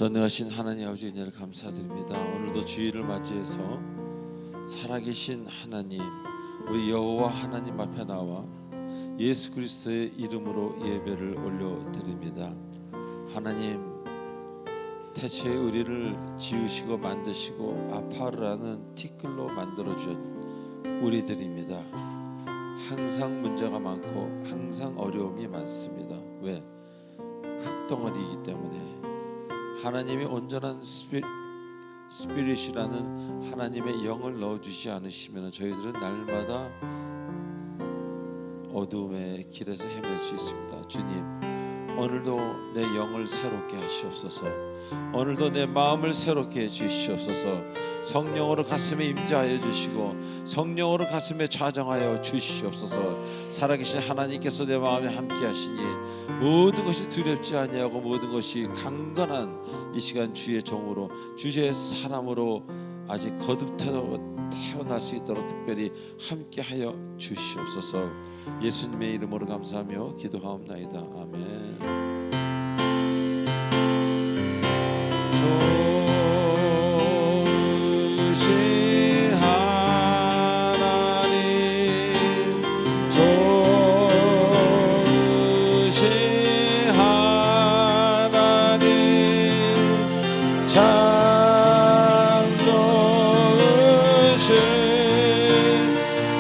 전능하신 하나님 아버지 은혜를 감사드립니다. 오늘도 주일을 맞이해서 살아계신 하나님, 우리 여호와 하나님 앞에 나와 예수 그리스도의 이름으로 예배를 올려드립니다. 하나님, 태초에 우리를 지으시고 만드시고 아파르라는 티끌로 만들어주신 우리들입니다. 항상 문제가 많고 항상 어려움이 많습니다. 왜? 흙덩어리이기 때문에. 하나님의 온전한 스피릿이라는 하나님의 영을 넣어주지 않으시면 저희들은 날마다 어두움의 길에서 헤맬 수 있습니다. 주님, 오늘도 내 영을 새롭게 하시옵소서. 오늘도 내 마음을 새롭게 해주시옵소서. 성령으로 가슴에 임재하여 주시고 성령으로 가슴에 좌정하여 주시옵소서. 살아계신 하나님께서 내 마음에 함께 하시니 모든 것이 두렵지 아니하고 모든 것이 강건한 이 시간 주의 종으로 주의 사람으로 아직 거듭 태어날 수 있도록 특별히 함께하여 주시옵소서. 예수님의 이름으로 감사하며 기도하옵나이다. 아멘. 좋으신 하나님, 좋으신 하나님, 참 좋으신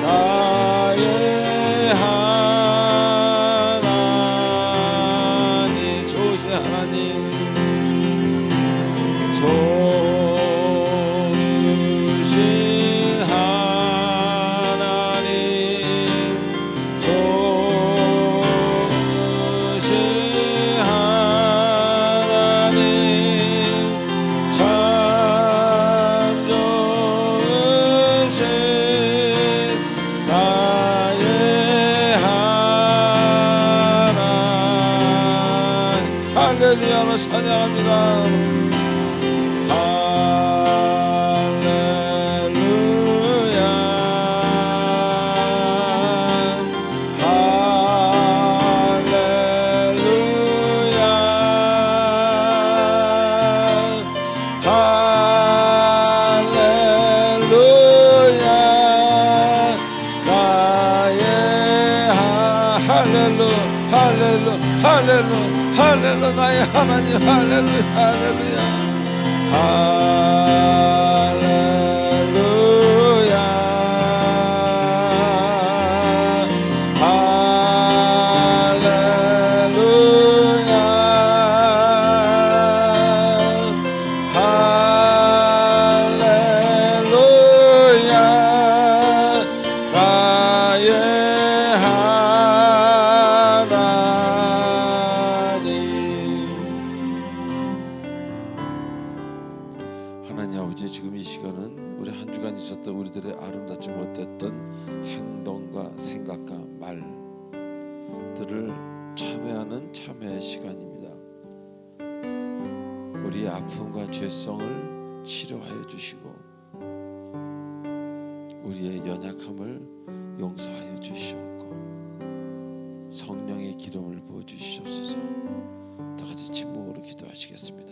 나의 하나님, 좋으신 하나님, 좋으신 하나님, 좋으신 하나님, 참 좋으신 나의 하나님. 할렐루야로 찬양합니다. 할렐루야 나의 하나님, 할렐루야 할렐루야 할렐루야 할렐루야 할렐루야 나의 하나님 아버지, 지금 이 시간은 우리 한 주간 있었던 우리들의 아름답지 못했던 행동과 생각과 말들을 참회하는 참회의 시간입니다. 우리의 아픔과 죄성을 치료하여 주시고 우리의 연약함을 용서하여 주시옵고 성령의 기름을 부어 주시옵소서. 다 같이 침묵으로 기도하시겠습니다.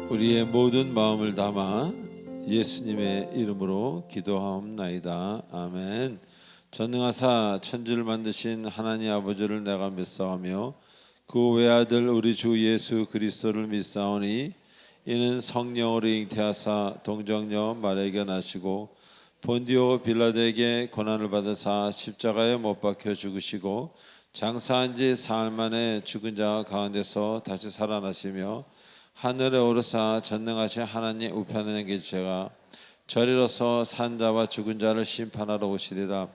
우리의 모든 마음을 담아 예수님의 이름으로 기도하옵나이다. 아멘. 전능하사 천지를 만드신 하나님 아버지를 내가 믿사오며 그 외아들 우리 주 예수 그리스도를 믿사오니 이는 성령으로 잉태하사 동정녀 마리아에게 나시고 본디오 빌라도에게 고난을 받으사 십자가에 못 박혀 죽으시고 장사한 지 사흘 만에 죽은 자 가운데서 다시 살아나시며 하늘에 오르사 전능하신 하나님 우편에 계시다가 저리로서 산 자와 죽은 자를 심판하러 오시리라.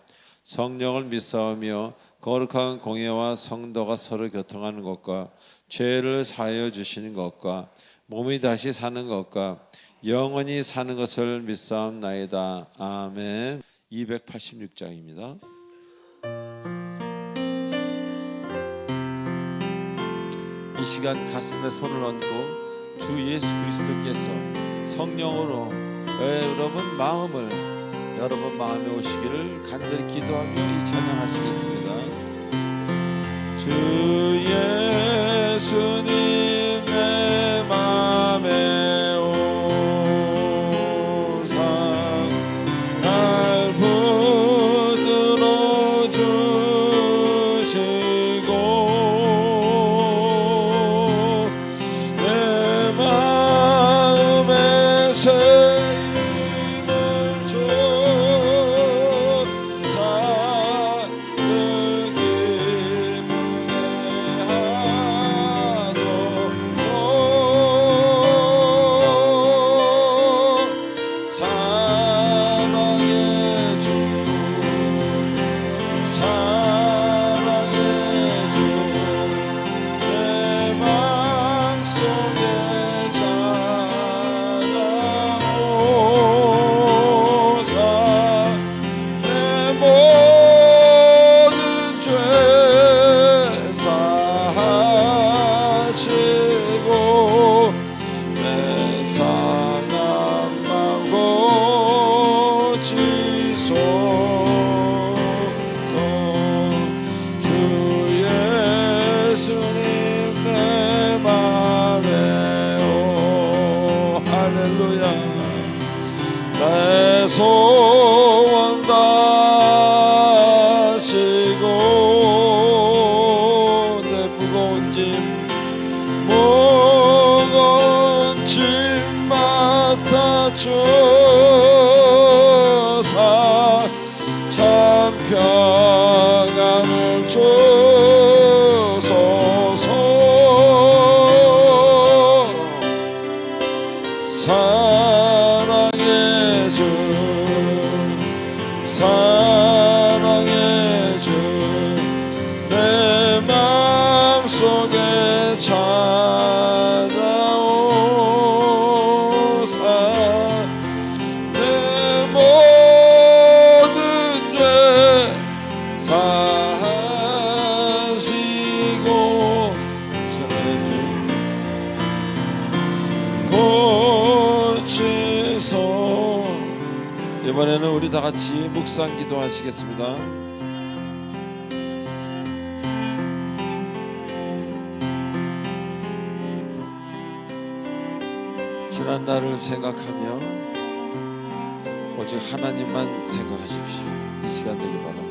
성령을 믿사오며 거룩한 공예와 성도가 서로 교통하는 것과 죄를 사하여 주시는 것과 몸이 다시 사는 것과 영원히 사는 것을 믿사옵나이다. 아멘. 286장입니다. 이 시간 가슴에 손을 얹고 주 예수 그리스도께서 성령으로 여러분 마음에 오시기를 간절히 기도하며 이 찬양하시겠습니다. 주 예수님 내 맘에 오사 날 붙들어 주시고 내 마음에 새 소원 다시고 내 무거운 짐 맡아주사 참 평안을 주소서. 사랑의 주 내 맘속에 찾아오사 내 모든 죄 사하시고 사랑의 주 고치소. 이번에는 우리 다 같이 묵상 기도하시겠습니다. 지난 날을 생각하며 오직 하나님만 생각하십시오. 이 시간 되길 바랍니다.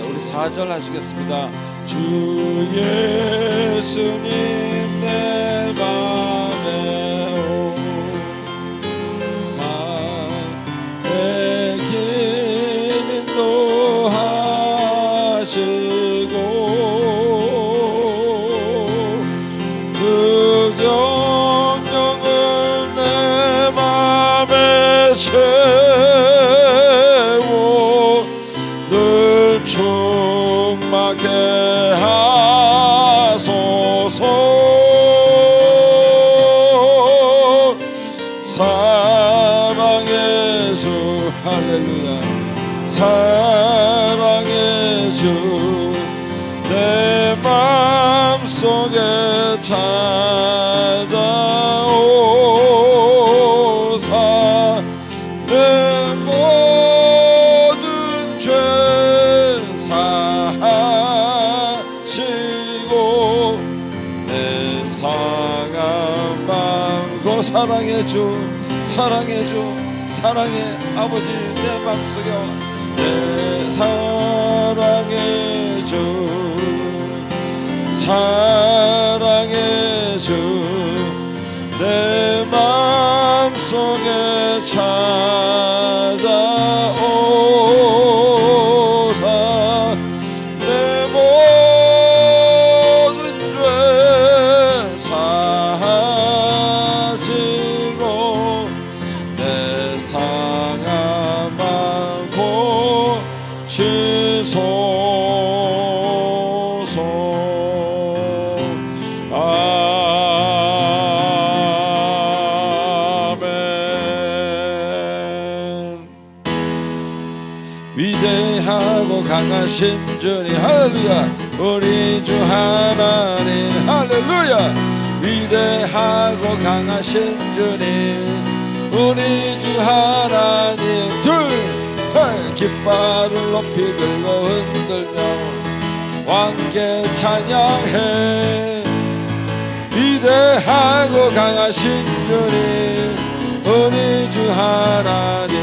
우리 4절 하시겠습니다. 주 예수님 내 맘에 오사 내 길 인도하시고 그 경영을 내 맘에 채워 늘 주소서. 사랑의 주 사랑의 주 내 맘속에 찾아오사 내 모든 죄 사하시고 내 맘속에 찾아오사 늘 주소서. 사랑의 주 사랑의 주 내 맘에 채워 늘 주소서. 사랑의 주 할렐루야 사랑의 주 내 맘속에 찾아오사 내 모든 죄 사하시고 내 상한 마음 사랑의 주 사랑의 주 사랑의 아버지 내 맘속에 내 사랑의 주 사랑의 주 내 맘속에 찾아오사 내 모든 죄 사하시고 내 상한 마음 고치소서 위대하고 강하신 주님 할렐루야 우리 주 하나님 할렐루야 위대하고 강하신 주님 우리 주 하나님 둘 깃발을 높이 들고 흔들며 왕께 찬양해 위대하고 강하신 주님 우리 주 하나님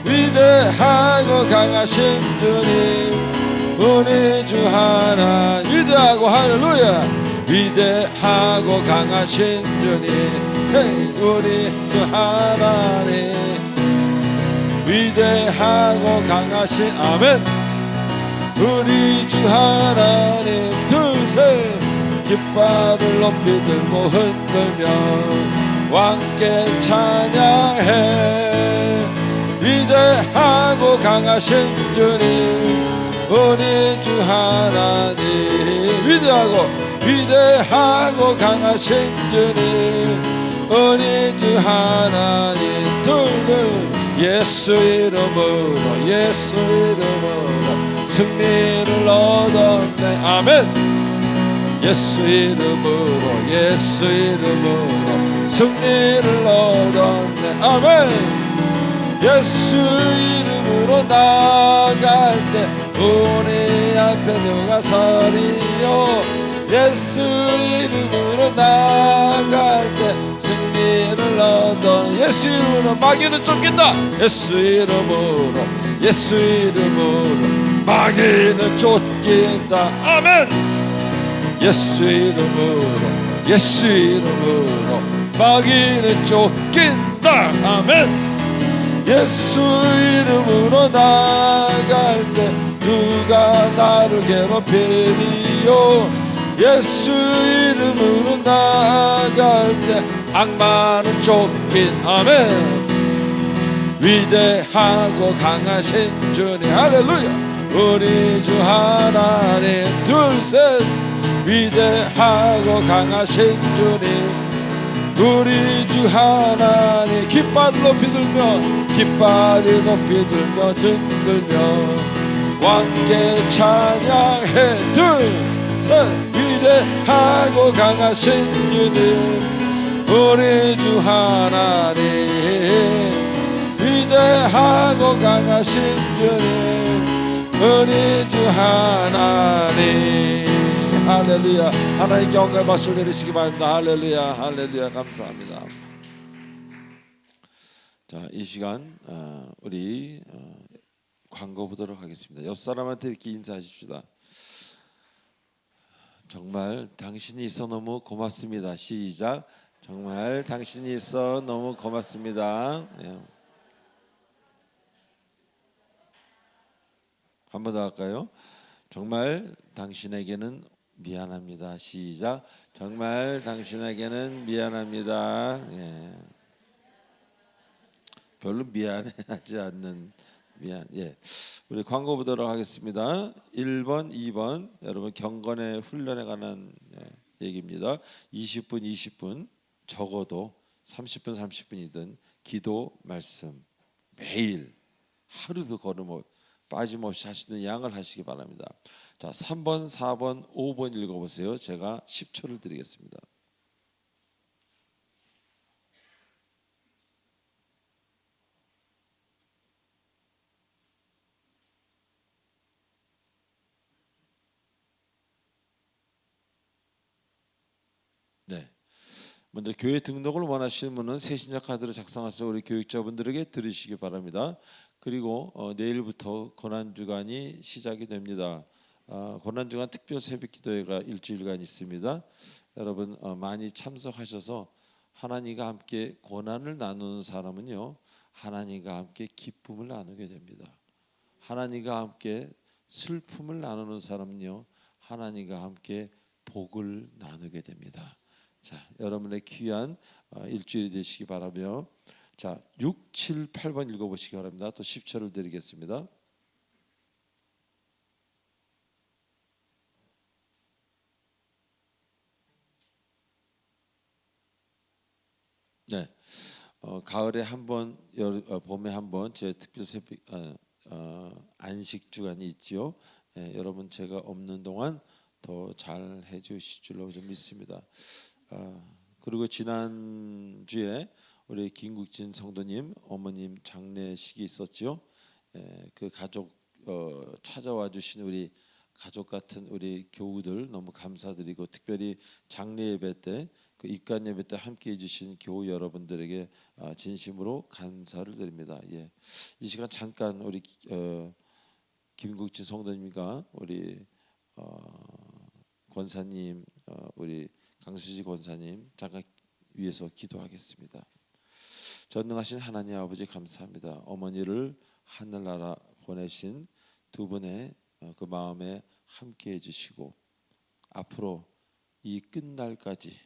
위대하고 강하신 주님 우리 주 하나님 위대하고 할렐루야 위대하고 강하신 주님 우리 주 하나님 위대하고 강하신 아멘 우리 주 하나님 둘셋 깃발을 높이 들고 흔들며 왕께 찬양해 위대하고 강하신 주님 우리 주 하나님 위대하고 강하신 주님 우리 주 하나님 둘둘 예수 이름으로 승리를 얻었네 아멘 예수 이름으로 승리를 얻었네 아멘 예수 이름으로 나갈 때 우리 앞에 누가 서리요 예수 이름으로 나갈 때 승리를 얻어 예수 이름으로 마귀는 쫓긴다 예수 이름으로 마귀는 쫓긴다 아멘 예수 이름으로 마귀는 쫓긴다 아멘 예수 이름으로 나갈 때 누가 나를 괴롭히리요 예수 이름으로 나갈 때 악마는 쫓긴 아멘 위대하고 강하신 주님 할렐루야 우리 주 하나님 둘셋 위대하고 강하신 주님 우리 주 하나님 깃발을 높이 들며 흔들며 왕께 찬양해 둘셋 위대하고 강하신 주님 우리 주 하나님 위대하고 강하신 주님 우리 주 하나님 할렐루야 하나님께 영광의 박수를 내리시기 바랍니다 할렐루야 감사합니다. 자, 이 시간 우리 광고 보도록 하겠습니다. 옆 사람한테 이렇게 인사하십시다. 정말 당신이 있어 너무 고맙습니다. 시작. 정말 당신이 있어 너무 고맙습니다. 한 번 더 할까요? 정말 당신에게는 미안합니다. 시작. 정말 당신에게는 미안합니다. 별로 미안해하지 않는 우리 광고 보도록 하겠습니다. 1번, 2번 여러분 경건의 훈련에 관한 얘기입니다. 20분 적어도 30분 30분이든 기도 말씀 매일 하루도 걸음 빠짐없이 하시는 양을 하시기 바랍니다. 자, 3번, 4번, 5번 읽어보세요. 제가 10초를 드리겠습니다. 네. 먼저 교회 등록을 원하시는 분은 새신자 카드를 작성해서 우리 교육자분들에게 들으시기 바랍니다. 그리고 내일부터 고난주간이 시작이 됩니다. 고난주간 특별 새벽기도회가 일주일간 있습니다. 여러분 많이 참석하셔서 하나님과 함께 고난을 나누는 사람은요, 하나님과 함께 기쁨을 나누게 됩니다. 하나님과 함께 슬픔을 나누는 사람은요, 하나님과 함께 복을 나누게 됩니다. 자, 여러분의 귀한 일주일이 되시기 바라며, 자, 6, 7, 8번 읽어보시기 바랍니다. 또 10초를 드리겠습니다. 네, 가을에 한 번, 봄에 한 번 제 특별 새벽 안식 주간이 있지요. 여러분 제가 없는 동안 더 잘 해주실 줄로 좀 믿습니다. 그리고 지난 주에 우리 김국진 성도님 어머님 장례식이 있었죠. 그 가족 찾아와 주신 우리 가족 같은 우리 교우들 너무 감사드리고, 특별히 장례 예배 때, 그 입관 예배 때 함께 해주신 교우 여러분들에게 진심으로 감사를 드립니다. 예, 이 시간 잠깐 우리 김국진 성도님과 우리 권사님, 우리 강수지 권사님 잠깐 위해서 기도하겠습니다. 전능하신 하나님 아버지 감사합니다. 어머니를 하늘나라 보내신 두 분의 그 마음에 함께 해주시고, 앞으로 이 끝날까지,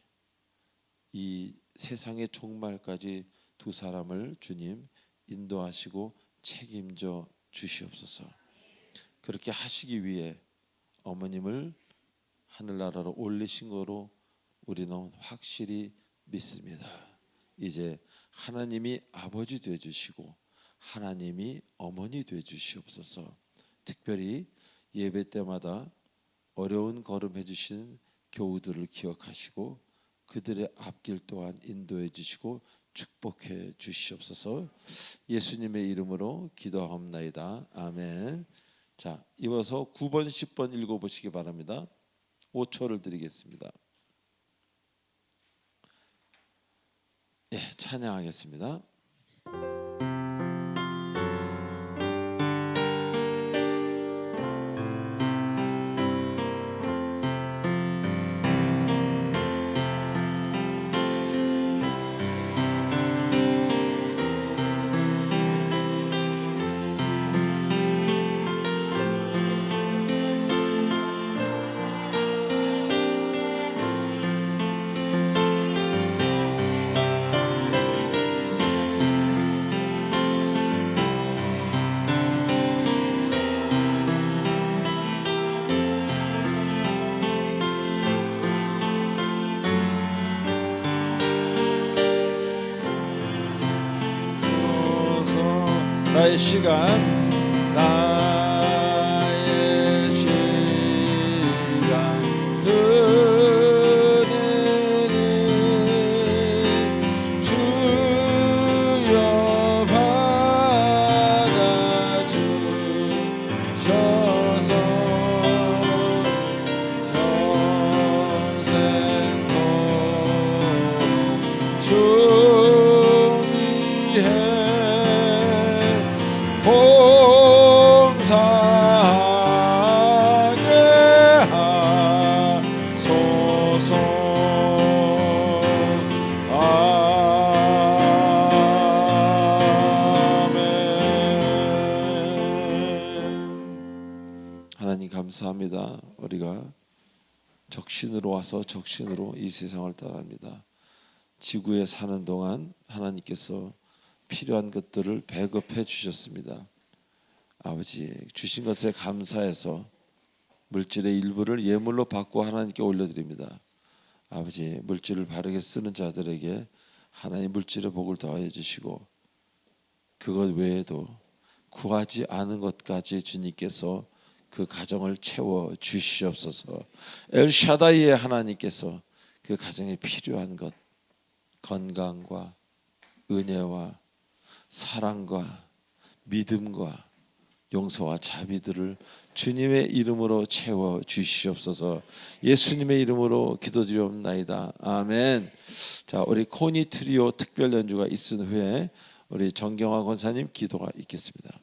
이 세상의 종말까지 두 사람을 주님 인도하시고 책임져 주시옵소서. 그렇게 하시기 위해 어머님을 하늘나라로 올리신 거로 우리는 확실히 믿습니다. 이제 하나님이 아버지 되어 주시고 하나님이 어머니 되어 주시옵소서. 특별히 예배 때마다 어려운 걸음 해주신 교우들을 기억하시고 그들의 앞길 또한 인도해 주시고 축복해 주시옵소서. 예수님의 이름으로 기도하옵나이다. 아멘. 자, 이어서 9번 10번 읽어보시기 바랍니다. 5초를 드리겠습니다. 예, 찬양하겠습니다. 나의 시간, 나의 시간 드리니 주여 받아주셔서 평생토록 주 위에 봉사하게 하소서. 아멘. 하나님 감사합니다. 우리가 적신으로 와서 적신으로 이 세상을 떠납니다. 지구에 사는 동안 하나님께서 필요한 것들을 배급해 주셨습니다. 아버지, 주신 것에 감사해서 물질의 일부를 예물로 받고 하나님께 올려드립니다. 아버지, 물질을 바르게 쓰는 자들에게 하나님 물질의 복을 더하여 주시고 그것 외에도 구하지 않은 것까지 주님께서 그 가정을 채워 주시옵소서. 엘샤다이의 하나님께서 그 가정에 필요한 것, 건강과 은혜와 사랑과 믿음과 용서와 자비들을 주님의 이름으로 채워 주시옵소서. 예수님의 이름으로 기도드리옵나이다. 아멘. 자, 우리 코니 트리오 특별 연주가 있은 후에 우리 정경화 권사님 기도가 있겠습니다.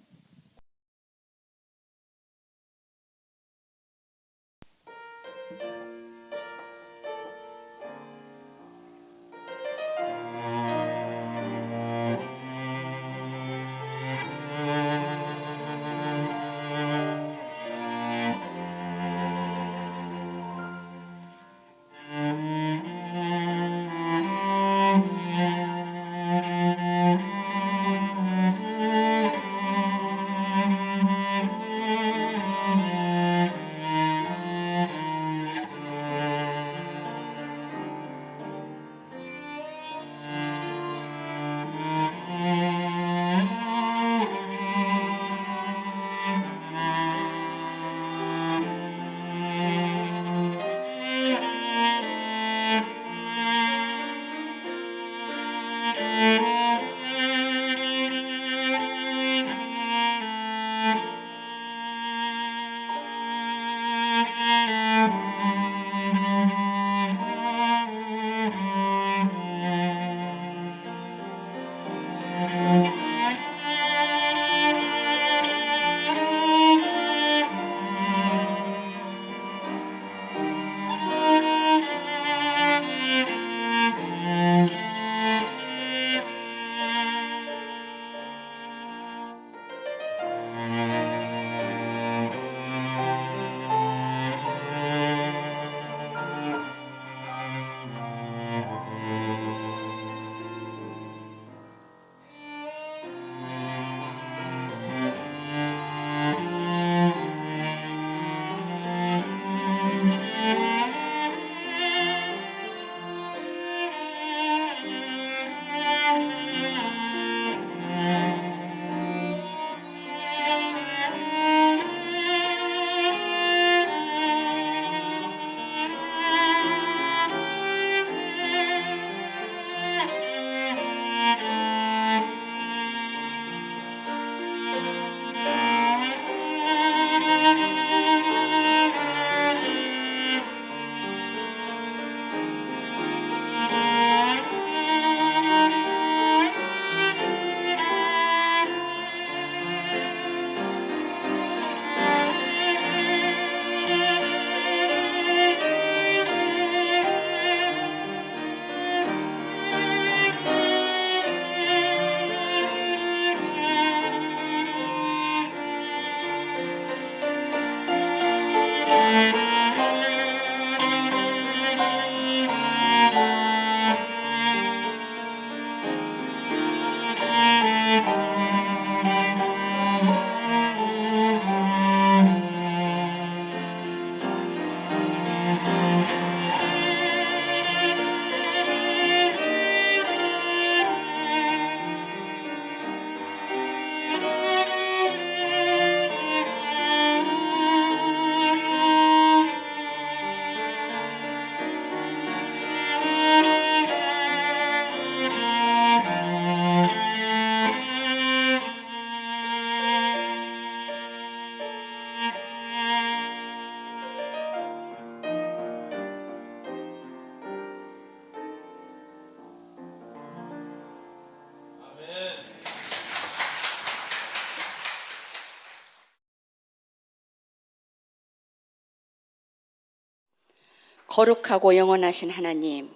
거룩하고 영원하신 하나님,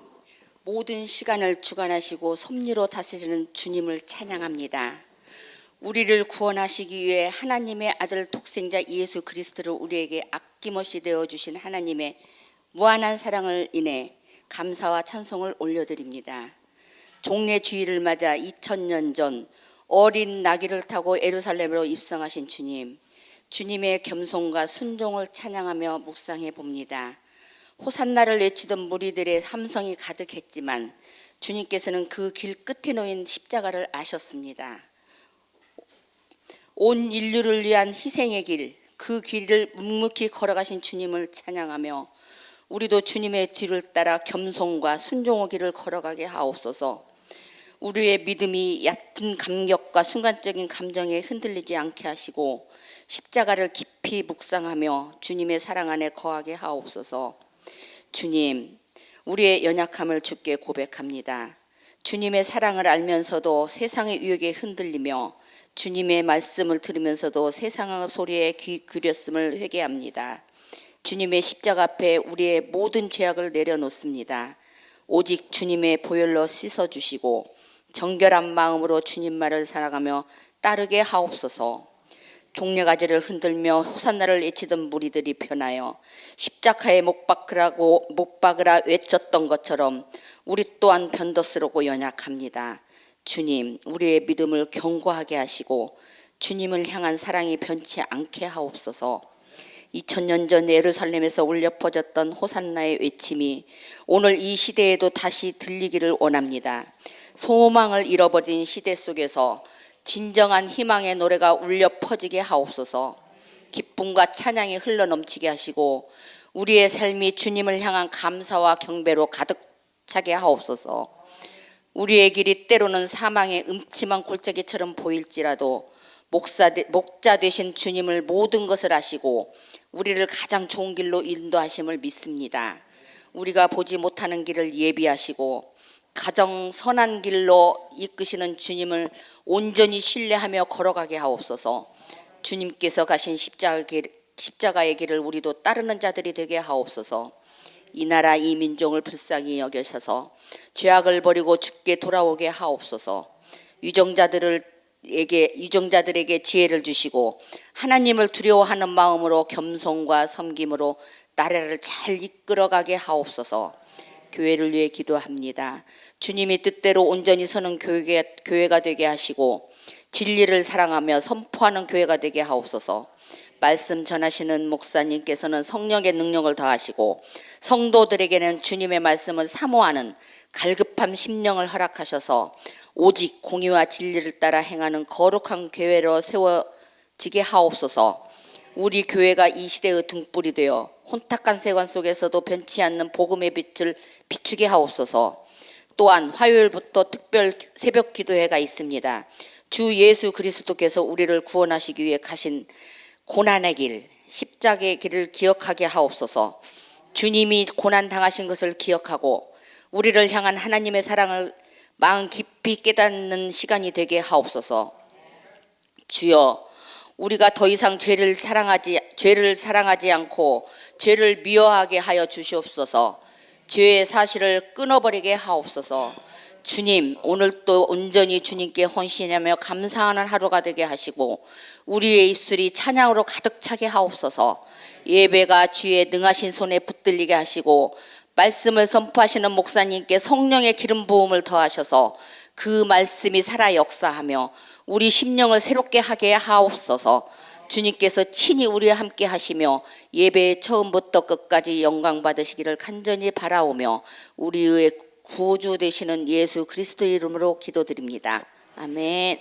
모든 시간을 주관하시고 섭리로 다스리는 주님을 찬양합니다. 우리를 구원하시기 위해 하나님의 아들 독생자 예수 그리스도를 우리에게 아낌없이 내어주신 하나님의 무한한 사랑을 인해 감사와 찬송을 올려드립니다. 종례 주일을 맞아 2000년 전 어린 나귀를 타고 예루살렘으로 입성하신 주님, 주님의 겸손과 순종을 찬양하며 묵상해 봅니다. 호산나를 외치던 무리들의 함성이 가득했지만 주님께서는 그 길 끝에 놓인 십자가를 아셨습니다. 온 인류를 위한 희생의 길, 그 길을 묵묵히 걸어가신 주님을 찬양하며 우리도 주님의 뒤를 따라 겸손과 순종의 길을 걸어가게 하옵소서. 우리의 믿음이 얕은 감격과 순간적인 감정에 흔들리지 않게 하시고 십자가를 깊이 묵상하며 주님의 사랑 안에 거하게 하옵소서. 주님, 우리의 연약함을 주께 고백합니다. 주님의 사랑을 알면서도 세상의 유혹에 흔들리며 주님의 말씀을 들으면서도 세상의 소리에 귀 기울였음을 회개합니다. 주님의 십자가 앞에 우리의 모든 죄악을 내려놓습니다. 오직 주님의 보혈로 씻어주시고 정결한 마음으로 주님 말을 살아가며 따르게 하옵소서. 종려가지를 흔들며 호산나를 외치던 무리들이 변하여 십자가에 못 박으라 외쳤던 것처럼 우리 또한 변덕스럽고 연약합니다. 주님, 우리의 믿음을 견고하게 하시고 주님을 향한 사랑이 변치 않게 하옵소서. 2000년 전 예루살렘에서 울려 퍼졌던 호산나의 외침이 오늘 이 시대에도 다시 들리기를 원합니다. 소망을 잃어버린 시대 속에서 진정한 희망의 노래가 울려 퍼지게 하옵소서. 기쁨과 찬양이 흘러넘치게 하시고 우리의 삶이 주님을 향한 감사와 경배로 가득 차게 하옵소서. 우리의 길이 때로는 사망의 음침한 골짜기처럼 보일지라도 목자 되신 주님을 모든 것을 아시고 우리를 가장 좋은 길로 인도하심을 믿습니다. 우리가 보지 못하는 길을 예비하시고 가장 선한 길로 이끄시는 주님을 온전히 신뢰하며 걸어가게 하옵소서. 주님께서 가신 십자가의 길을 우리도 따르는 자들이 되게 하옵소서. 이 나라 이 민족을 불쌍히 여겨셔서 죄악을 버리고 주께 돌아오게 하옵소서. 유정자들에게 지혜를 주시고 하나님을 두려워하는 마음으로 겸손과 섬김으로 나라를 잘 이끌어가게 하옵소서. 교회를 위해 기도합니다. 주님이 뜻대로 온전히 서는 교회가 되게 하시고 진리를 사랑하며 선포하는 교회가 되게 하옵소서. 말씀 전하시는 목사님께서는 성령의 능력을 더하시고 성도들에게는 주님의 말씀을 사모하는 갈급한 심령을 허락하셔서 오직 공의와 진리를 따라 행하는 거룩한 교회로 세워지게 하옵소서. 우리 교회가 이 시대의 등불이 되어 혼탁한 세관 속에서도 변치 않는 복음의 빛을 비추게 하옵소서. 또한 화요일부터 특별 새벽 기도회가 있습니다. 주 예수 그리스도께서 우리를 구원하시기 위해 가신 고난의 길, 십자가의 길을 기억하게 하옵소서. 주님이 고난 당하신 것을 기억하고 우리를 향한 하나님의 사랑을 마음 깊이 깨닫는 시간이 되게 하옵소서. 주여, 우리가 더 이상 죄를 사랑하지 않고 죄를 미워하게 하여 주시옵소서. 죄의 사실을 끊어버리게 하옵소서. 주님, 오늘 또 온전히 주님께 헌신하며 감사하는 하루가 되게 하시고 우리의 입술이 찬양으로 가득 차게 하옵소서. 예배가 주의 능하신 손에 붙들리게 하시고 말씀을 선포하시는 목사님께 성령의 기름 부음을 더하셔서 그 말씀이 살아 역사하며 우리 심령을 새롭게 하게 하옵소서. 주님께서 친히 우리와 함께 하시며 예배의 처음부터 끝까지 영광 받으시기를 간절히 바라오며 우리의 구주 되시는 예수 그리스도 이름으로 기도드립니다. 아멘.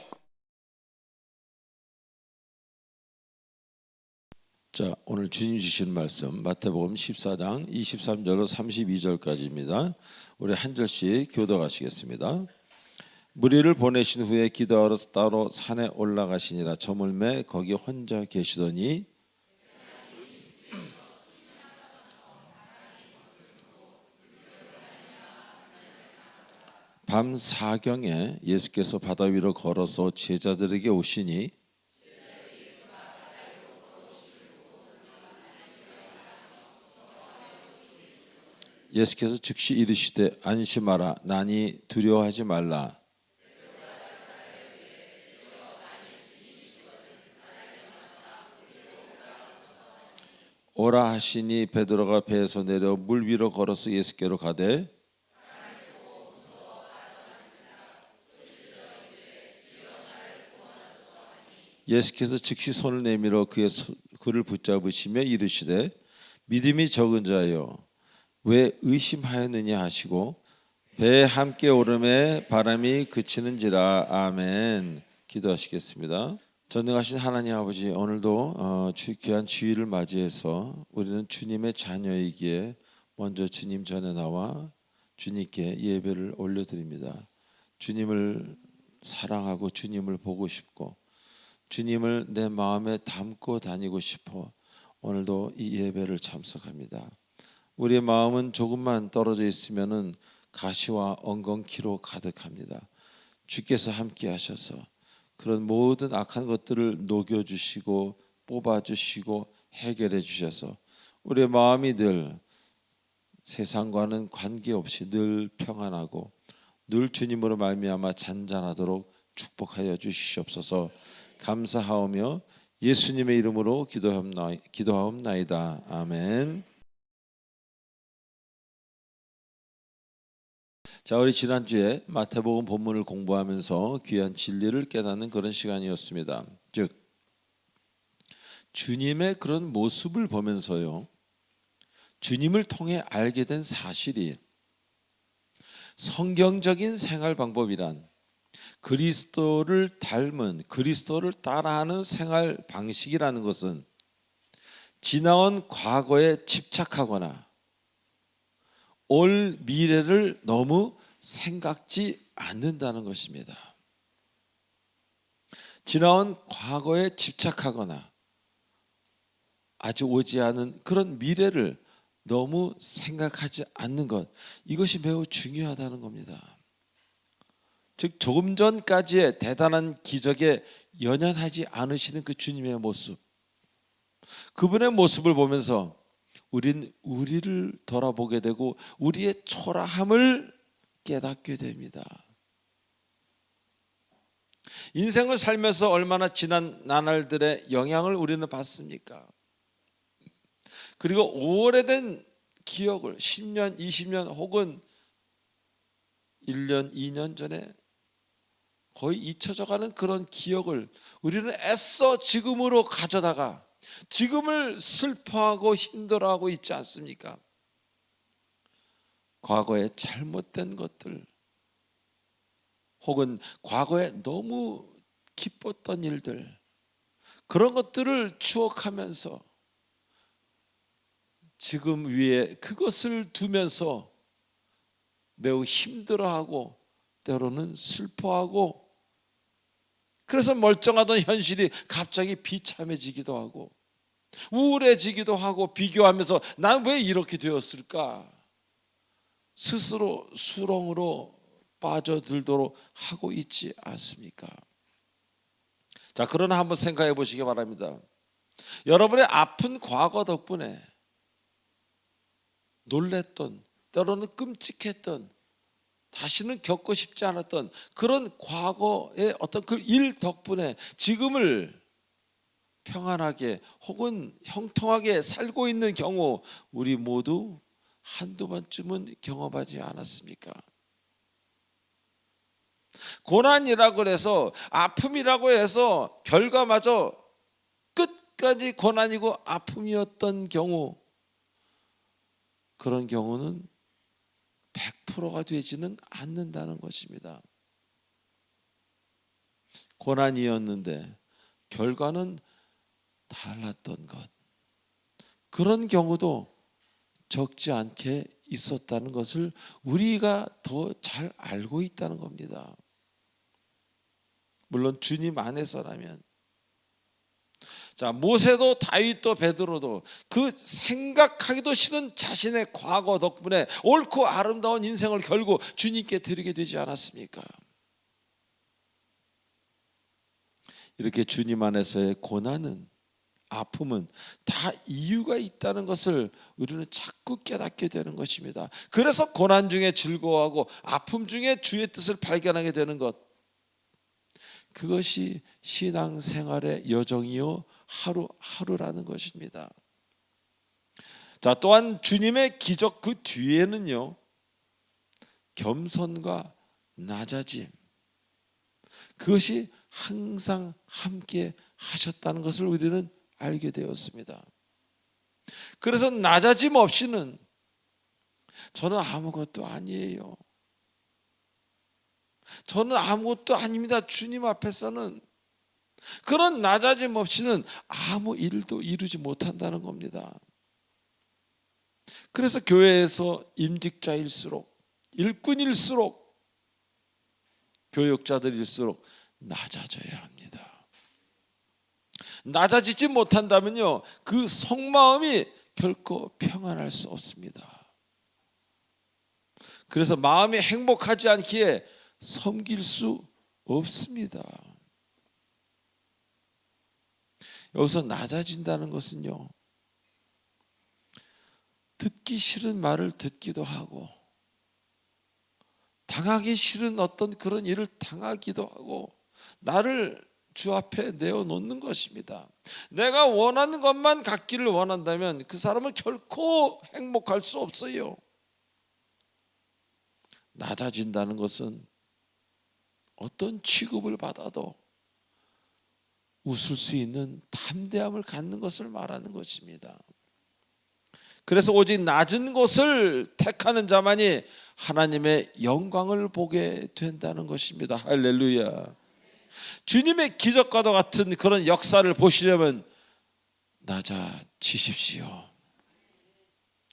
자, 오늘 주님 주신 말씀 마태복음 14장 23절로 32절까지입니다. 우리 한 절씩 교독하시겠습니다. 무리를 보내신 후에 기도하러 따로 산에 올라가시니라. 저물매 거기 혼자 계시더니 밤 사경에 예수께서 바다 위로 걸어서 제자들에게 오시니 예수께서 즉시 이르시되 안심하라 나니 두려워하지 말라. 오라 하시니 베드로가 배에서 내려 물 위로 걸어서 예수께로 가되 예수께서 즉시 손을 내밀어 그를 붙잡으시며 이르시되 믿음이 적은 자여 왜 의심하였느냐 하시고 배에 함께 오름에 바람이 그치는지라. 아멘. 기도하시겠습니다. 전능하신 하나님 아버지, 오늘도 귀한 주일을 맞이해서 우리는 주님의 자녀이기에 먼저 주님 전에 나와 주님께 예배를 올려드립니다. 주님을 사랑하고 주님을 보고 싶고 주님을 내 마음에 담고 다니고 싶어 오늘도 이 예배를 참석합니다. 우리의 마음은 조금만 떨어져 있으면은 가시와 엉겅퀴로 가득합니다. 주께서 함께 하셔서 그런 모든 악한 것들을 녹여주시고 뽑아주시고 해결해 주셔서 우리의 마음이 늘 세상과는 관계없이 늘 평안하고 늘 주님으로 말미암아 잔잔하도록 축복하여 주시옵소서. 감사하오며 예수님의 이름으로 기도하옵나이다. 아멘. 자, 우리 지난주에 마태복음 본문을 공부하면서 귀한 진리를 깨닫는 그런 시간이었습니다. 즉 주님의 그런 모습을 보면서요, 주님을 통해 알게 된 사실이 성경적인 생활 방법이란 그리스도를 닮은, 그리스도를 따라하는 생활 방식이라는 것은 지나온 과거에 집착하거나 올 미래를 너무 생각지 않는다는 것입니다. 지나온 과거에 집착하거나 아주 오지 않은 그런 미래를 너무 생각하지 않는 것, 이것이 매우 중요하다는 겁니다. 즉 조금 전까지의 대단한 기적에 연연하지 않으시는 그 주님의 모습, 그분의 모습을 보면서 우린 우리를 돌아보게 되고 우리의 초라함을 깨닫게 됩니다. 인생을 살면서 얼마나 지난 나날들의 영향을 우리는 받습니까? 그리고 오래된 기억을 10년, 20년 혹은 1년, 2년 전에 거의 잊혀져가는 그런 기억을 우리는 애써 지금으로 가져다가 지금을 슬퍼하고 힘들어하고 있지 않습니까? 과거에 잘못된 것들 혹은 과거에 너무 기뻤던 일들, 그런 것들을 추억하면서 지금 위에 그것을 두면서 매우 힘들어하고 때로는 슬퍼하고, 그래서 멀쩡하던 현실이 갑자기 비참해지기도 하고 우울해지기도 하고 비교하면서 난 왜 이렇게 되었을까 스스로 수렁으로 빠져들도록 하고 있지 않습니까? 자, 그러나 한번 생각해 보시기 바랍니다. 여러분의 아픈 과거 덕분에 놀랬던, 때로는 끔찍했던, 다시는 겪고 싶지 않았던 그런 과거의 어떤 그 일 덕분에 지금을 평안하게 혹은 형통하게 살고 있는 경우 우리 모두 한두 번쯤은 경험하지 않았습니까? 고난이라고 해서, 아픔이라고 해서 결과마저 끝까지 고난이고 아픔이었던 경우, 그런 경우는 100%가 되지는 않는다는 것입니다. 고난이었는데 결과는 달랐던 것, 그런 경우도 적지 않게 있었다는 것을 우리가 더 잘 알고 있다는 겁니다. 물론 주님 안에서라면. 자, 모세도 다윗도 베드로도 그 생각하기도 싫은 자신의 과거 덕분에 옳고 아름다운 인생을 결국 주님께 드리게 되지 않았습니까? 이렇게 주님 안에서의 고난은, 아픔은 다 이유가 있다는 것을 우리는 자꾸 깨닫게 되는 것입니다. 그래서 고난 중에 즐거워하고 아픔 중에 주의 뜻을 발견하게 되는 것, 그것이 신앙생활의 여정이요 하루하루라는 것입니다. 자, 또한 주님의 기적 그 뒤에는요, 겸손과 낮아짐, 그것이 항상 함께 하셨다는 것을 우리는 알게 되었습니다. 그래서 낮아짐 없이는 저는 아무것도 아니에요, 저는 아무것도 아닙니다. 주님 앞에서는. 그런 낮아짐 없이는 아무 일도 이루지 못한다는 겁니다. 그래서 교회에서 임직자일수록, 일꾼일수록, 교역자들일수록 낮아져야 합니다. 낮아지지 못한다면요, 그 속마음이 결코 평안할 수 없습니다. 그래서 마음이 행복하지 않기에 섬길 수 없습니다. 여기서 낮아진다는 것은요, 듣기 싫은 말을 듣기도 하고, 당하기 싫은 어떤 그런 일을 당하기도 하고, 나를 주 앞에 내어놓는 것입니다. 내가 원하는 것만 갖기를 원한다면 그 사람은 결코 행복할 수 없어요. 낮아진다는 것은 어떤 취급을 받아도 웃을 수 있는 담대함을 갖는 것을 말하는 것입니다. 그래서 오직 낮은 곳을 택하는 자만이 하나님의 영광을 보게 된다는 것입니다. 할렐루야. 주님의 기적과도 같은 그런 역사를 보시려면 낮아지십시오.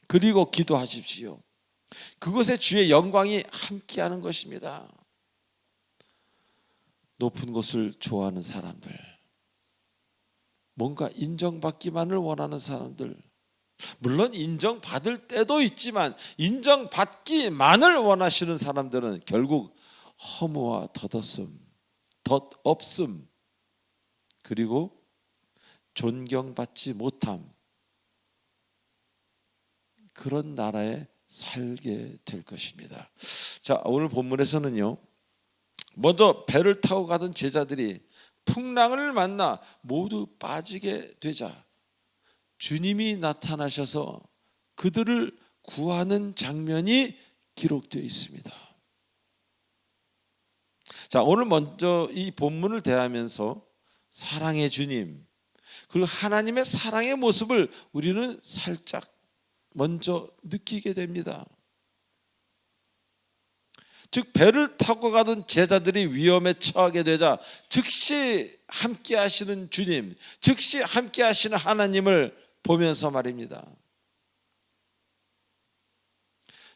그리고 기도하십시오. 그것에 주의 영광이 함께하는 것입니다. 높은 곳을 좋아하는 사람들, 뭔가 인정받기만을 원하는 사람들, 물론 인정받을 때도 있지만 인정받기만을 원하시는 사람들은 결국 허무와 덧없음, 그리고 존경받지 못함, 그런 나라에 살게 될 것입니다. 자, 오늘 본문에서는요, 먼저 배를 타고 가던 제자들이 풍랑을 만나 모두 빠지게 되자 주님이 나타나셔서 그들을 구하는 장면이 기록되어 있습니다. 자, 오늘 먼저 이 본문을 대하면서 사랑의 주님, 그리고 하나님의 사랑의 모습을 우리는 살짝 먼저 느끼게 됩니다. 즉, 배를 타고 가던 제자들이 위험에 처하게 되자 즉시 함께 하시는 주님, 즉시 함께 하시는 하나님을 보면서 말입니다.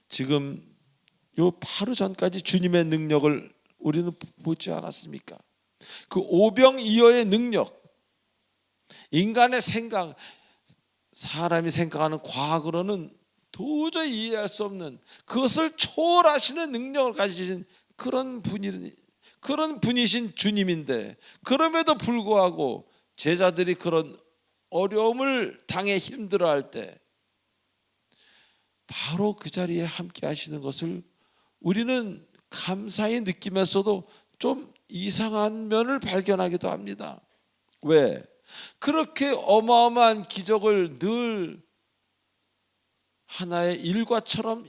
지금 요 바로 전까지 주님의 능력을 우리는 보지 않았습니까? 그 오병이어의 능력, 인간의 생각, 사람이 생각하는 과학으로는 도저히 이해할 수 없는, 그것을 초월하시는 능력을 가지신 그런 분이신 주님인데, 그럼에도 불구하고 제자들이 그런 어려움을 당해 힘들어할 때 바로 그 자리에 함께 하시는 것을 우리는 감사히 느끼면서도 좀 이상한 면을 발견하기도 합니다. 왜? 그렇게 어마어마한 기적을 늘 하나의 일과처럼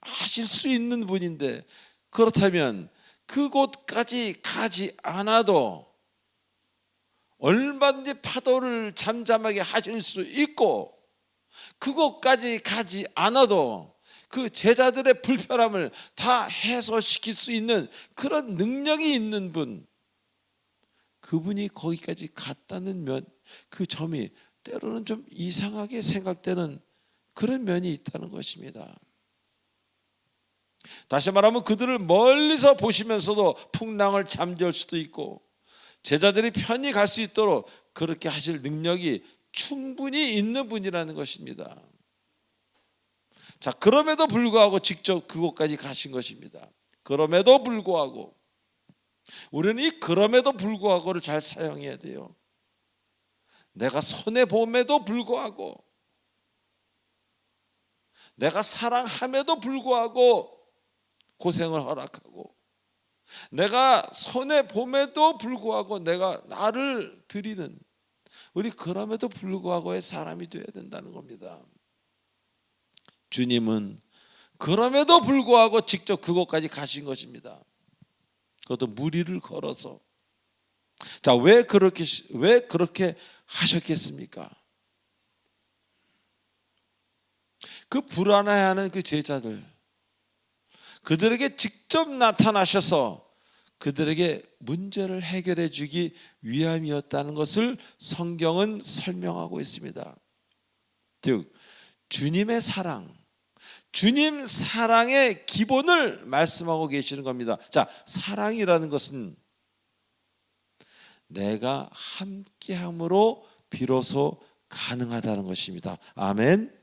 하실 수 있는 분인데, 그렇다면 그곳까지 가지 않아도 얼마든지 파도를 잠잠하게 하실 수 있고, 그곳까지 가지 않아도 그 제자들의 불편함을 다 해소시킬 수 있는 그런 능력이 있는 분, 그분이 거기까지 갔다는 면, 그 점이 때로는 좀 이상하게 생각되는 그런 면이 있다는 것입니다. 다시 말하면 그들을 멀리서 보시면서도 풍랑을 잠재울 수도 있고, 제자들이 편히 갈 수 있도록 그렇게 하실 능력이 충분히 있는 분이라는 것입니다. 자, 그럼에도 불구하고 직접 그곳까지 가신 것입니다. 그럼에도 불구하고 우리는 이 그럼에도 불구하고를 잘 사용해야 돼요. 내가 손해봄에도 불구하고, 내가 사랑함에도 불구하고 고생을 허락하고, 내가 손해봄에도 불구하고 내가 나를 드리는, 우리 그럼에도 불구하고의 사람이 되어야 된다는 겁니다. 주님은 그럼에도 불구하고 직접 그곳까지 가신 것입니다. 그것도 무리를 걸어서. 자, 왜 그렇게 하셨겠습니까? 그 불안해하는 그 제자들, 그들에게 직접 나타나셔서 그들에게 문제를 해결해 주기 위함이었다는 것을 성경은 설명하고 있습니다. 즉 주님의 사랑, 주님 사랑의 기본을 말씀하고 계시는 겁니다. 자, 사랑이라는 것은 내가 함께함으로 비로소 가능하다는 것입니다. 아멘.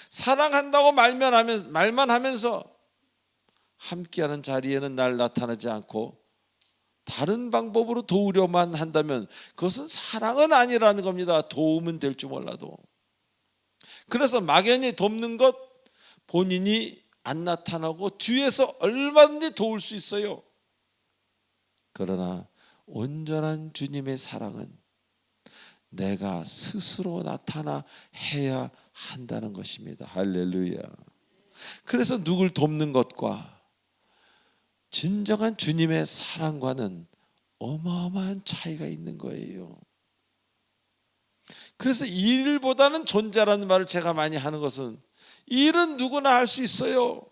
사랑한다고 말만 하면서 함께하는 자리에는 날 나타나지 않고 다른 방법으로 도우려만 한다면 그것은 사랑은 아니라는 겁니다. 도움은 될 줄 몰라도. 그래서 막연히 돕는 것 본인이 안 나타나고 뒤에서 얼마든지 도울 수 있어요. 그러나 온전한 주님의 사랑은 내가 스스로 나타나야 한다는 것입니다. 할렐루야. 그래서 누굴 돕는 것과 진정한 주님의 사랑과는 어마어마한 차이가 있는 거예요. 그래서 일보다는 존재라는 말을 제가 많이 하는 것은 일은 누구나 할 수 있어요.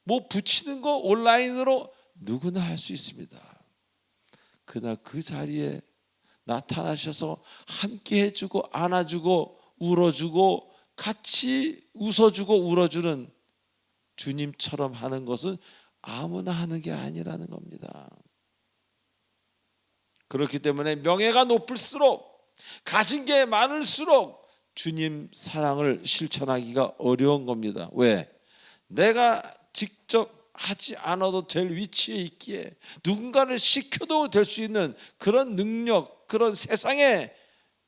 뭐 붙이는 거 온라인으로 누구나 할 수 있습니다. 그러나 그 자리에 나타나셔서 함께 해주고 안아주고 울어주고 같이 웃어주고 울어주는 주님처럼 하는 것은 아무나 하는 게 아니라는 겁니다. 그렇기 때문에 명예가 높을수록 가진 게 많을수록 주님 사랑을 실천하기가 어려운 겁니다. 왜? 내가 직접 하지 않아도 될 위치에 있기에 누군가를 시켜도 될 수 있는 그런 능력, 그런 세상에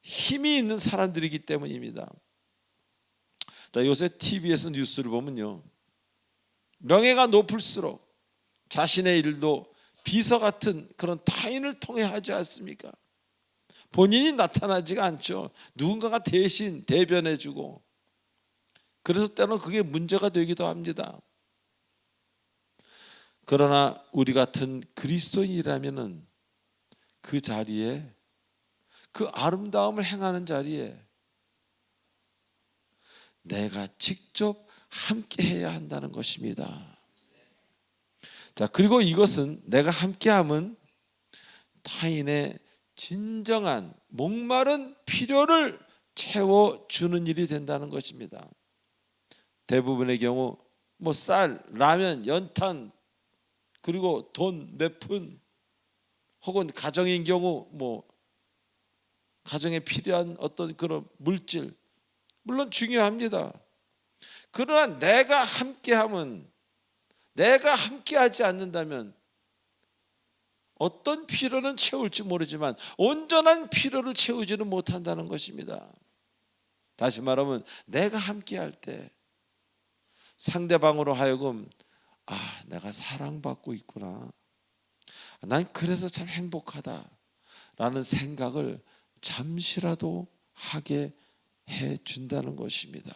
힘이 있는 사람들이기 때문입니다. 자, 요새 TV에서 뉴스를 보면요, 명예가 높을수록 자신의 일도 비서 같은 그런 타인을 통해 하지 않습니까? 본인이 나타나지가 않죠. 누군가가 대신 대변해주고. 그래서 때로는 그게 문제가 되기도 합니다. 그러나 우리 같은 그리스도인이라면은 그 자리에, 그 아름다움을 행하는 자리에 내가 직접 함께 해야 한다는 것입니다. 자, 그리고 이것은 내가 함께함은 타인의 진정한 목마른 필요를 채워주는 일이 된다는 것입니다. 대부분의 경우 뭐 쌀, 라면, 연탄, 그리고 돈 몇 푼, 혹은 가정인 경우 뭐 가정에 필요한 어떤 그런 물질, 물론 중요합니다. 그러나 내가 함께함은, 내가 함께하지 않는다면 어떤 필요는 채울지 모르지만 온전한 필요를 채우지는 못한다는 것입니다. 다시 말하면 내가 함께할 때 상대방으로 하여금 내가 사랑받고 있구나, 난 그래서 참 행복하다라는 생각을 잠시라도 하게 해준다는 것입니다.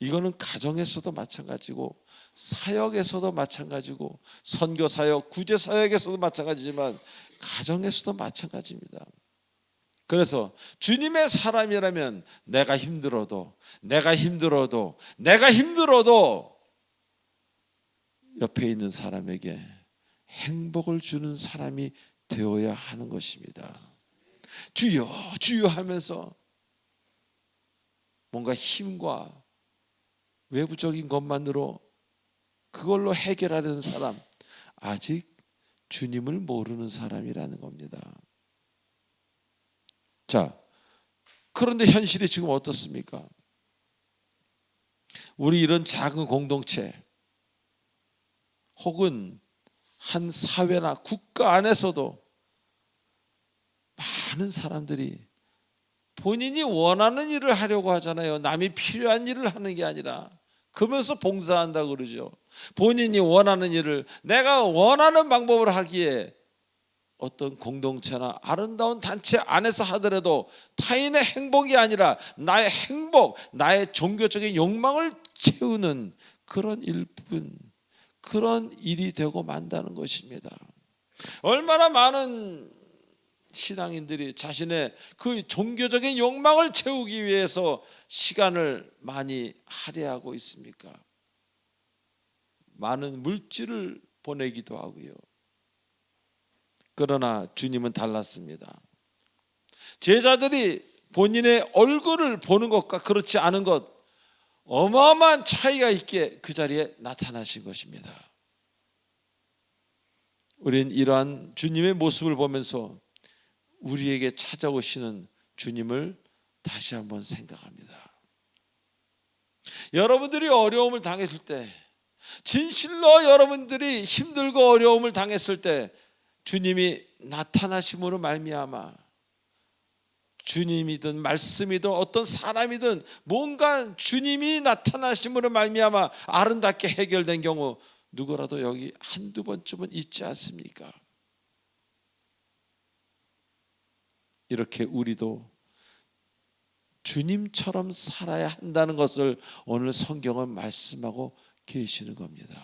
이거는 가정에서도 마찬가지고 사역에서도 마찬가지고 선교사역, 구제사역에서도 마찬가지지만 가정에서도 마찬가지입니다. 그래서 주님의 사람이라면 내가 힘들어도 옆에 있는 사람에게 행복을 주는 사람이 되어야 하는 것입니다. 주여 주여 하면서 뭔가 힘과 외부적인 것만으로 그걸로 해결하려는 사람, 아직 주님을 모르는 사람이라는 겁니다. 자, 그런데 현실이 지금 어떻습니까? 우리 이런 작은 공동체 혹은 한 사회나 국가 안에서도 많은 사람들이 본인이 원하는 일을 하려고 하잖아요. 남이 필요한 일을 하는 게 아니라. 그러면서 봉사한다고 그러죠. 본인이 원하는 일을 내가 원하는 방법으로 하기에 어떤 공동체나 아름다운 단체 안에서 하더라도 타인의 행복이 아니라 나의 행복, 나의 종교적인 욕망을 채우는 그런 일뿐, 그런 일이 되고 만다는 것입니다. 얼마나 많은 신앙인들이 자신의 그 종교적인 욕망을 채우기 위해서 시간을 많이 할애하고 있습니까? 많은 물질을 보내기도 하고요. 그러나 주님은 달랐습니다. 제자들이 본인의 얼굴을 보는 것과 그렇지 않은 것, 어마어마한 차이가 있게 그 자리에 나타나신 것입니다. 우린 이러한 주님의 모습을 보면서 우리에게 찾아오시는 주님을 다시 한번 생각합니다. 여러분들이 어려움을 당했을 때, 진실로 여러분들이 힘들고 어려움을 당했을 때 주님이 나타나심으로 말미암아, 주님이든 말씀이든 어떤 사람이든 뭔가 주님이 나타나심으로 말미암아 아름답게 해결된 경우 누구라도 여기 한두 번쯤은 있지 않습니까? 이렇게 우리도 주님처럼 살아야 한다는 것을 오늘 성경은 말씀하고 계시는 겁니다.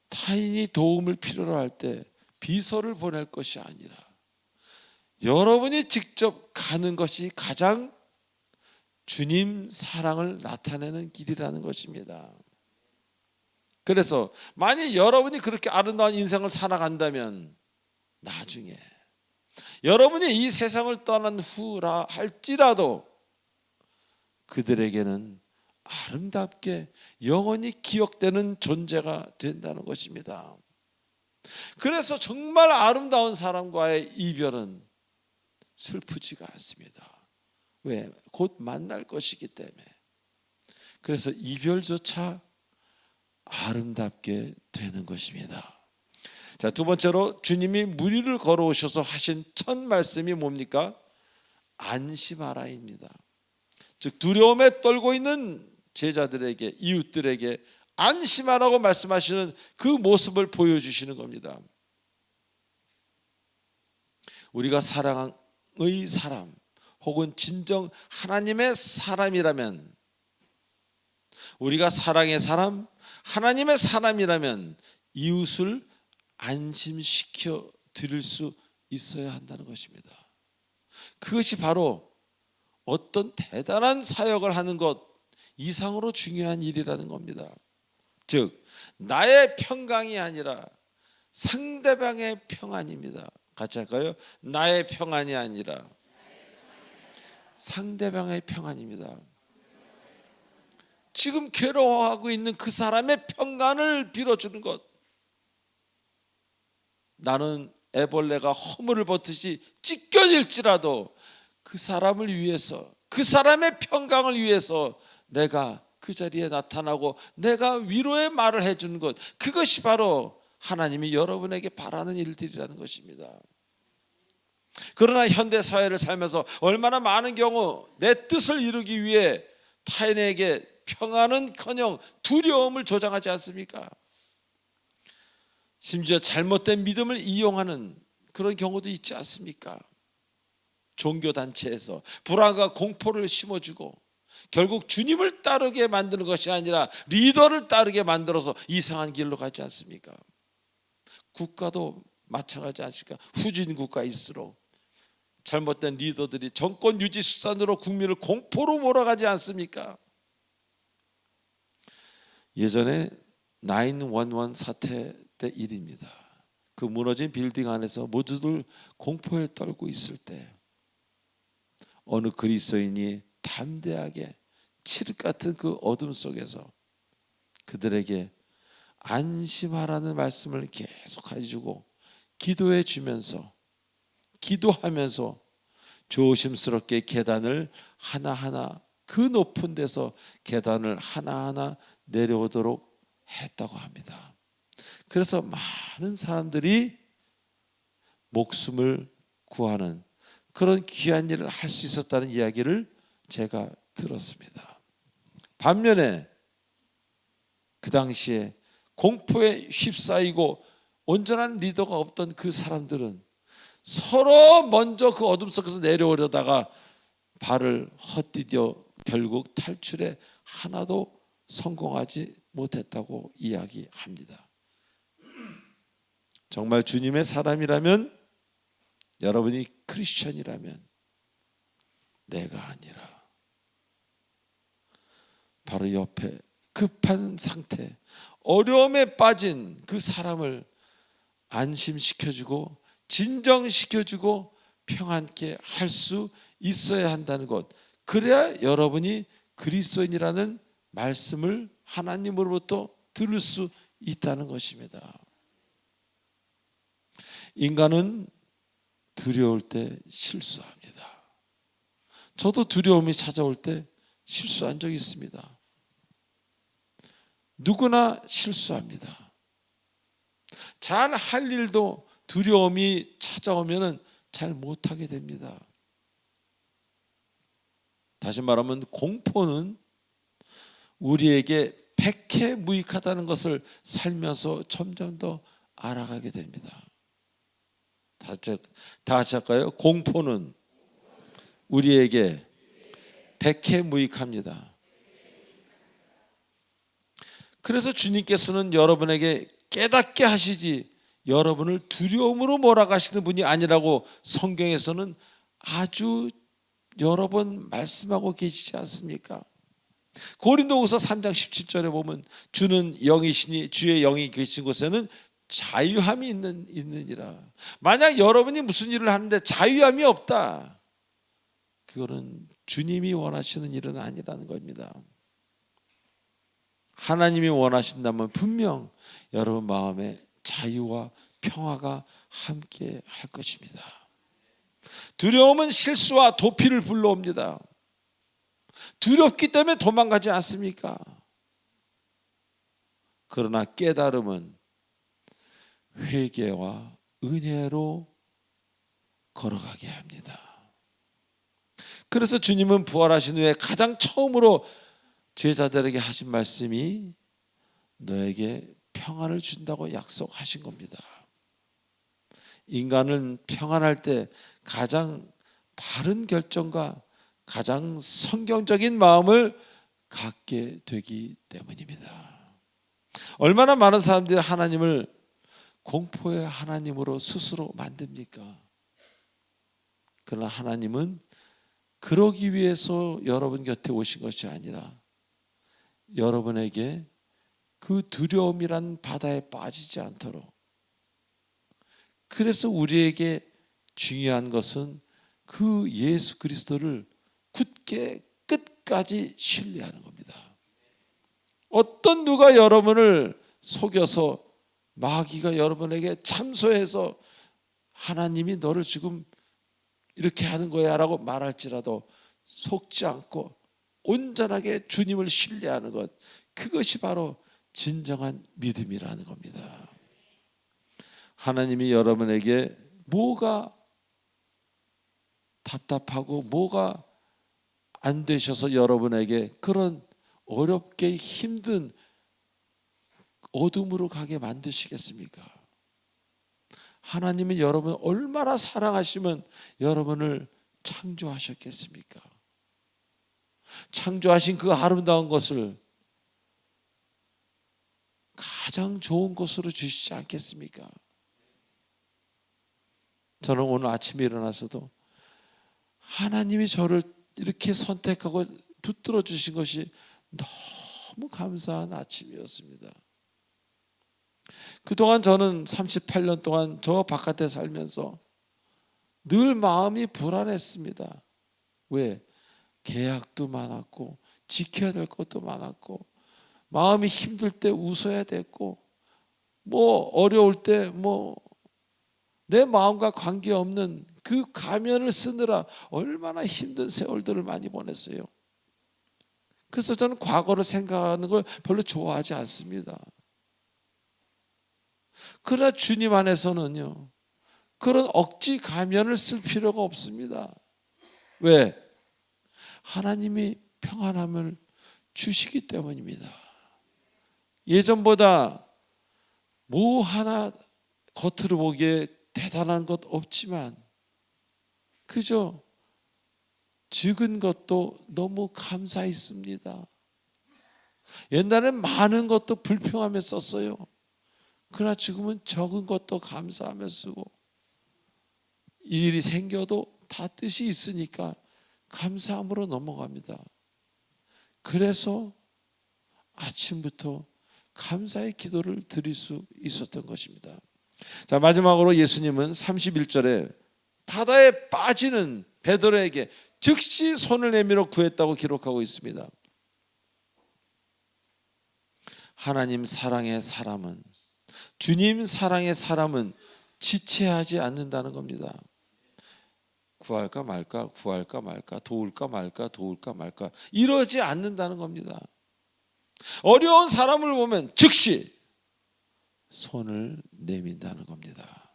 타인이 도움을 필요로 할 때 비서를 보낼 것이 아니라 여러분이 직접 가는 것이 가장 주님 사랑을 나타내는 길이라는 것입니다. 그래서 만약 여러분이 그렇게 아름다운 인생을 살아간다면 나중에 여러분이 이 세상을 떠난 후라 할지라도 그들에게는 아름답게 영원히 기억되는 존재가 된다는 것입니다. 그래서 정말 아름다운 사람과의 이별은 슬프지가 않습니다. 왜? 곧 만날 것이기 때문에. 그래서 이별조차 아름답게 되는 것입니다. 자, 두 번째로 주님이 무리를 걸어오셔서 하신 첫 말씀이 뭡니까? 안심하라입니다. 즉 두려움에 떨고 있는 제자들에게, 이웃들에게 안심하라고 말씀하시는 그 모습을 보여주시는 겁니다. 우리가 사랑의 사람 혹은 진정 하나님의 사람이라면, 우리가 사랑의 사람, 하나님의 사람이라면 이웃을 안심시켜 드릴 수 있어야 한다는 것입니다. 그것이 바로 어떤 대단한 사역을 하는 것 이상으로 중요한 일이라는 겁니다. 즉 나의 평강이 아니라 상대방의 평안입니다. 같이 할까요? 나의 평안이 아니라 상대방의 평안입니다. 지금 괴로워하고 있는 그 사람의 평안을 빌어주는 것. 나는 애벌레가 허물을 벗듯이 찢겨질지라도 그 사람을 위해서, 그 사람의 평강을 위해서 내가 그 자리에 나타나고 내가 위로의 말을 해주는 것, 그것이 바로 하나님이 여러분에게 바라는 일들이라는 것입니다. 그러나 현대 사회를 살면서 얼마나 많은 경우 내 뜻을 이루기 위해 타인에게 평안은커녕 두려움을 조장하지 않습니까? 심지어 잘못된 믿음을 이용하는 그런 경우도 있지 않습니까? 종교단체에서 불안과 공포를 심어주고 결국 주님을 따르게 만드는 것이 아니라 리더를 따르게 만들어서 이상한 길로 가지 않습니까? 국가도 마찬가지 않습니까? 후진 국가일수록 잘못된 리더들이 정권 유지 수단으로 국민을 공포로 몰아가지 않습니까? 예전에 911 사태 때 일입니다. 그 무너진 빌딩 안에서 모두들 공포에 떨고 있을 때 어느 그리스도인이 담대하게 칠흑 같은 그 어둠 속에서 그들에게 안심하라는 말씀을 계속 해주고 기도해 주면서, 기도하면서 조심스럽게 계단을 하나하나, 그 높은 데서 계단을 하나하나 내려오도록 했다고 합니다. 그래서 많은 사람들이 목숨을 구하는 그런 귀한 일을 할 수 있었다는 이야기를 제가 들었습니다. 반면에 그 당시에 공포에 휩싸이고 온전한 리더가 없던 그 사람들은 서로 먼저 그 어둠 속에서 내려오려다가 발을 헛디뎌 결국 탈출에 하나도 성공하지 못했다고 이야기합니다. 정말 주님의 사람이라면, 여러분이 크리스천이라면 내가 아니라 바로 옆에 급한 상태, 어려움에 빠진 그 사람을 안심시켜주고 진정시켜주고 평안케 할 수 있어야 한다는 것. 그래야 여러분이 그리스도인이라는 말씀을 하나님으로부터 들을 수 있다는 것입니다. 인간은 두려울 때 실수합니다. 저도 두려움이 찾아올 때 실수한 적이 있습니다. 누구나 실수합니다. 잘 할 일도 두려움이 찾아오면 잘 못하게 됩니다. 다시 말하면 공포는 우리에게 백해무익하다는 것을 살면서 점점 더 알아가게 됩니다. 다 같이 할까요? 공포는 우리에게 백해무익합니다. 그래서 주님께서는 여러분에게 깨닫게 하시지 여러분을 두려움으로 몰아가시는 분이 아니라고 성경에서는 아주 여러 번 말씀하고 계시지 않습니까? 고린도후서 3장 17절에 보면 주는 영이시니 주의 영이 계신 곳에는 자유함이 있느니라. 만약 여러분이 무슨 일을 하는데 자유함이 없다, 그거는 주님이 원하시는 일은 아니라는 겁니다. 하나님이 원하신다면 분명 여러분 마음에 자유와 평화가 함께 할 것입니다. 두려움은 실수와 도피를 불러옵니다. 두렵기 때문에 도망가지 않습니까? 그러나 깨달음은 회개와 은혜로 걸어가게 합니다. 그래서 주님은 부활하신 후에 가장 처음으로 제자들에게 하신 말씀이 너에게 평안을 준다고 약속하신 겁니다. 인간은 평안할 때 가장 바른 결정과 가장 성경적인 마음을 갖게 되기 때문입니다. 얼마나 많은 사람들이 하나님을 공포의 하나님으로 스스로 만듭니까? 그러나 하나님은 그러기 위해서 여러분 곁에 오신 것이 아니라 여러분에게 그 두려움이란 바다에 빠지지 않도록, 그래서 우리에게 중요한 것은 그 예수 그리스도를 굳게 끝까지 신뢰하는 겁니다. 어떤 누가 여러분을 속여서 마귀가 여러분에게 참소해서 하나님이 너를 지금 이렇게 하는 거야 라고 말할지라도 속지 않고 온전하게 주님을 신뢰하는 것, 그것이 바로 진정한 믿음이라는 겁니다. 하나님이 여러분에게 뭐가 답답하고 뭐가 안 되셔서 여러분에게 그런 어렵게 힘든 어둠으로 가게 만드시겠습니까? 하나님은 여러분을 얼마나 사랑하시면 여러분을 창조하셨겠습니까? 창조하신 그 아름다운 것을 가장 좋은 것으로 주시지 않겠습니까? 저는 오늘 아침에 일어나서도 하나님이 저를 이렇게 선택하고 붙들어 주신 것이 너무 감사한 아침이었습니다. 그동안 저는 38년 동안 저 바깥에 살면서 늘 마음이 불안했습니다. 왜? 계약도 많았고 지켜야 될 것도 많았고 마음이 힘들 때 웃어야 됐고 뭐 어려울 때 뭐 내 마음과 관계없는 그 가면을 쓰느라 얼마나 힘든 세월들을 많이 보냈어요. 그래서 저는 과거를 생각하는 걸 별로 좋아하지 않습니다. 그러나 주님 안에서는요, 그런 억지 가면을 쓸 필요가 없습니다. 왜? 하나님이 평안함을 주시기 때문입니다. 예전보다 뭐 하나 겉으로 보기에 대단한 것 없지만 그저 적은 것도 너무 감사했습니다. 옛날엔 많은 것도 불평하며 썼어요. 그러나 지금은 적은 것도 감사하며 쓰고 일이 생겨도 다 뜻이 있으니까 감사함으로 넘어갑니다. 그래서 아침부터 감사의 기도를 드릴 수 있었던 것입니다. 자, 마지막으로 예수님은 31절에 바다에 빠지는 베드로에게 즉시 손을 내밀어 구했다고 기록하고 있습니다. 하나님 사랑의 사람은, 주님 사랑의 사람은 지체하지 않는다는 겁니다. 구할까 말까, 구할까 말까, 도울까 말까, 도울까 말까, 이러지 않는다는 겁니다. 어려운 사람을 보면 즉시 손을 내민다는 겁니다.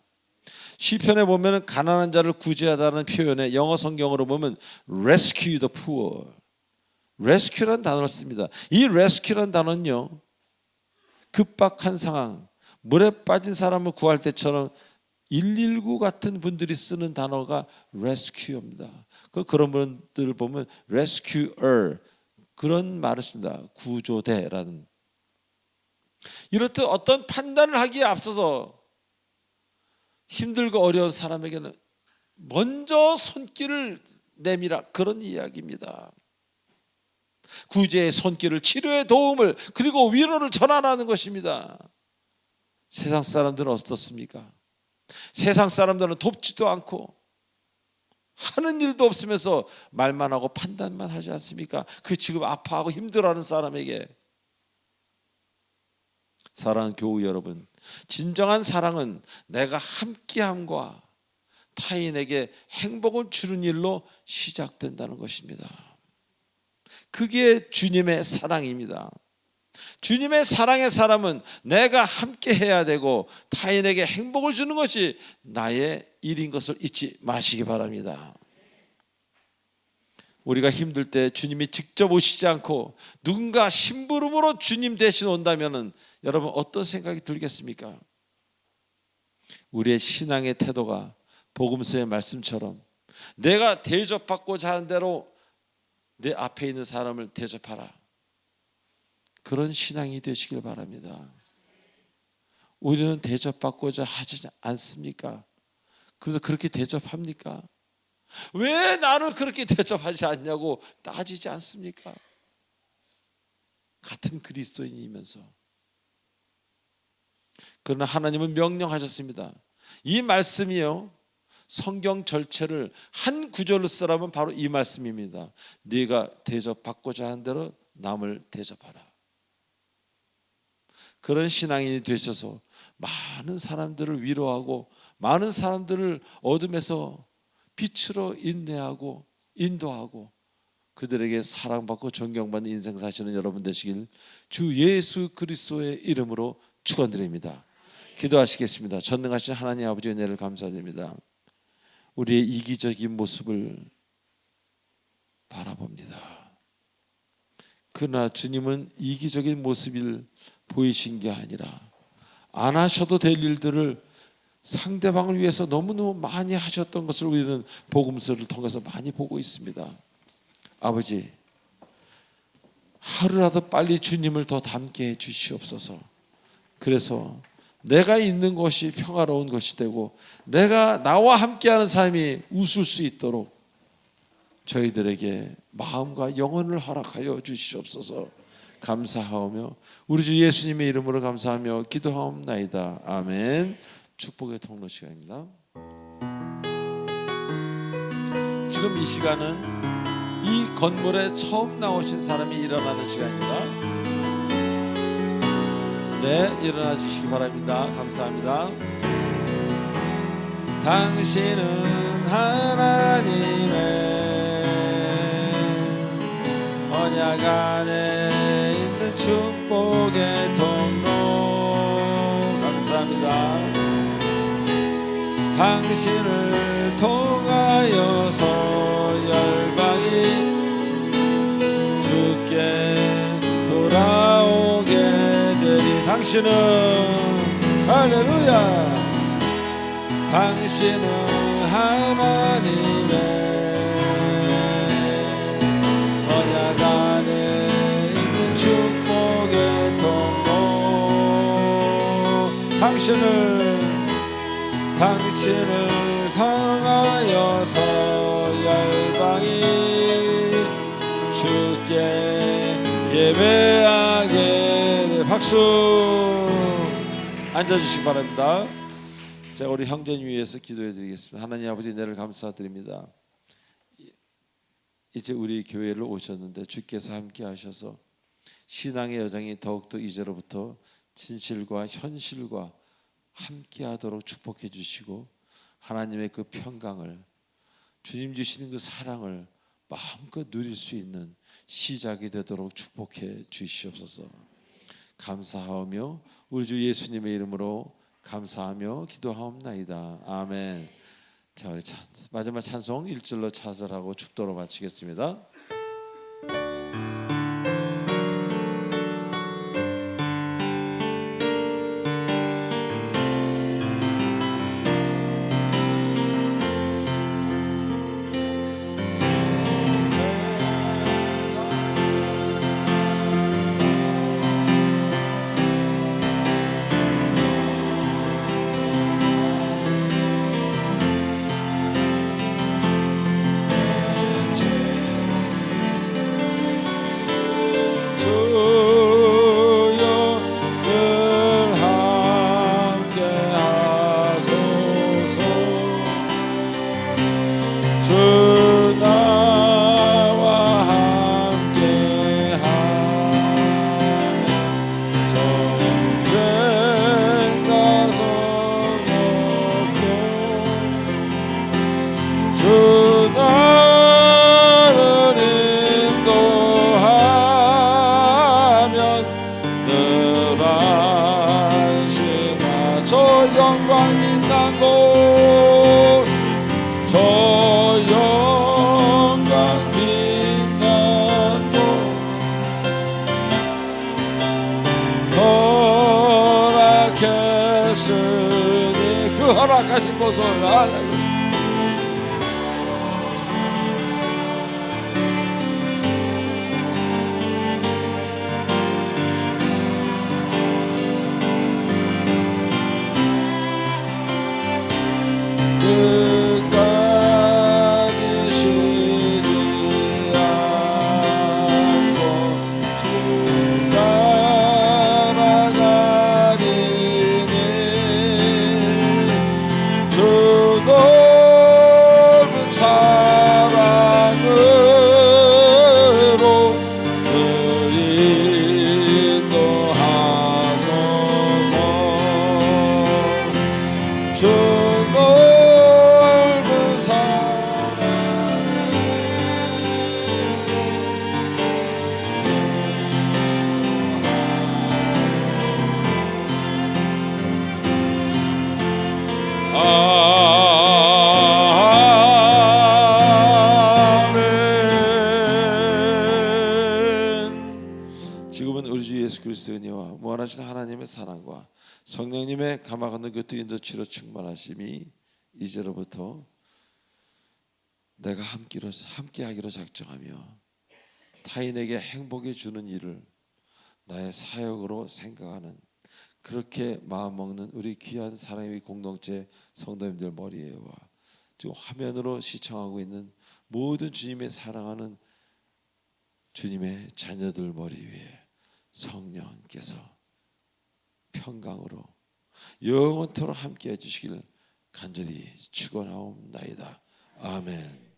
시편에 보면 가난한 자를 구제하다는 표현에 영어 성경으로 보면 rescue the poor, rescue라는 단어를 씁니다. 이 rescue라는 단어는요, 급박한 상황, 물에 빠진 사람을 구할 때처럼 119 같은 분들이 쓰는 단어가 rescue입니다. 그런 분들 보면 rescuer, 그런 말을 씁니다. 구조대라는. 이렇듯 어떤 판단을 하기에 앞서서 힘들고 어려운 사람에게는 먼저 손길을 내밀어, 그런 이야기입니다. 구제의 손길을, 치료의 도움을, 그리고 위로를 전하라는 것입니다. 세상 사람들은 어떻습니까? 세상 사람들은 돕지도 않고 하는 일도 없으면서 말만 하고 판단만 하지 않습니까? 그 지금 아파하고 힘들어하는 사람에게. 사랑하는 교우 여러분, 진정한 사랑은 내가 함께함과 타인에게 행복을 주는 일로 시작된다는 것입니다. 그게 주님의 사랑입니다. 주님의 사랑의 사람은 내가 함께 해야 되고 타인에게 행복을 주는 것이 나의 일인 것을 잊지 마시기 바랍니다. 우리가 힘들 때 주님이 직접 오시지 않고 누군가 심부름으로 주님 대신 온다면 여러분 어떤 생각이 들겠습니까? 우리의 신앙의 태도가 복음서의 말씀처럼 내가 대접받고자 하는 대로 내 앞에 있는 사람을 대접하라, 그런 신앙이 되시길 바랍니다. 우리는 대접받고자 하지 않습니까? 그래서 그렇게 대접합니까? 왜 나를 그렇게 대접하지 않냐고 따지지 않습니까? 같은 그리스도인이면서. 그러나 하나님은 명령하셨습니다. 이 말씀이요, 성경 전체를 한 구절로 쓰라면 바로 이 말씀입니다. 네가 대접받고자 하는 대로 남을 대접하라. 그런 신앙인이 되셔서 많은 사람들을 위로하고 많은 사람들을 어둠에서 빛으로 인내하고 인도하고 그들에게 사랑받고 존경받는 인생 사시는 여러분 되시길 주 예수 그리스도의 이름으로 축원드립니다. 기도하시겠습니다. 전능하신 하나님 아버지의 은혜를 감사드립니다. 우리의 이기적인 모습을 바라봅니다. 그러나 주님은 이기적인 모습을 보이신 게 아니라 안 하셔도 될 일들을 상대방을 위해서 너무너무 많이 하셨던 것을 우리는 복음서를 통해서 많이 보고 있습니다. 아버지, 하루라도 빨리 주님을 더 닮게 해 주시옵소서. 그래서 내가 있는 것이 평화로운 것이 되고 내가 나와 함께하는 삶이 웃을 수 있도록 저희들에게 마음과 영혼을 허락하여 주시옵소서. 감사하오며 우리 주 예수님의 이름으로 감사하며 기도하옵나이다. 아멘. 축복의 통로 시간입니다. 지금 이 시간은 이 건물에 처음 나오신 사람이 일어나는 시간입니다. 네, 일어나 주시기 바랍니다. 감사합니다. 당신은 하나님의 언약 안에 있는 축복의 통로. 감사합니다. 당신을 통하여서 열방이 주께 돌아오게 되리. 당신은 할렐루야, 당신은 하나님의 언약 안에 있는 축복의 통로. 당신을 통하여서 열방이 주께 예배하게. 박수. 박수. 앉아주시기 바랍니다. 자, 우리 형제님 위해서 기도해드리겠습니다. 하나님 아버지, 은혜를 감사드립니다. 이제 우리 교회를 오셨는데 주께서 함께 하셔서 신앙의 여정이 더욱더 이제로부터 진실과 현실과 함께 하도록 축복해 주시고, 하나님의 그 평강을, 주님 주시는 그 사랑을 마음껏 누릴 수 있는 시작이 되도록 축복해 주시옵소서. 감사하며 우리 주 예수님의 이름으로 감사하며 기도하옵나이다. 아멘. 자, 우리 마지막 찬송 1절로 차절하고 축도로 마치겠습니다. 그 허락하신 곳을 할렐루야. 끝까지 쉬지 않고 주 따라가리니 주 넓은 사랑으로 늘 인도하소서. 주 넓은 아멘. 지금은 우리 주 예수 그리스도의 은혜와 무한하신 하나님의 사랑과 성령님의 감화가는 교통 인도치료 충만하심이 이제로부터 내가 함께하기로 작정하며 타인에게 행복을 주는 일을 나의 사역으로 생각하는, 그렇게 마음먹는 우리 귀한 사랑의 공동체 성도님들 머리에와 지금 화면으로 시청하고 있는 모든 주님의 사랑하는 주님의 자녀들 머리 위에 성령께서 평강으로 영원토록 함께 해주시길 간절히 축원하옵나이다. 아멘.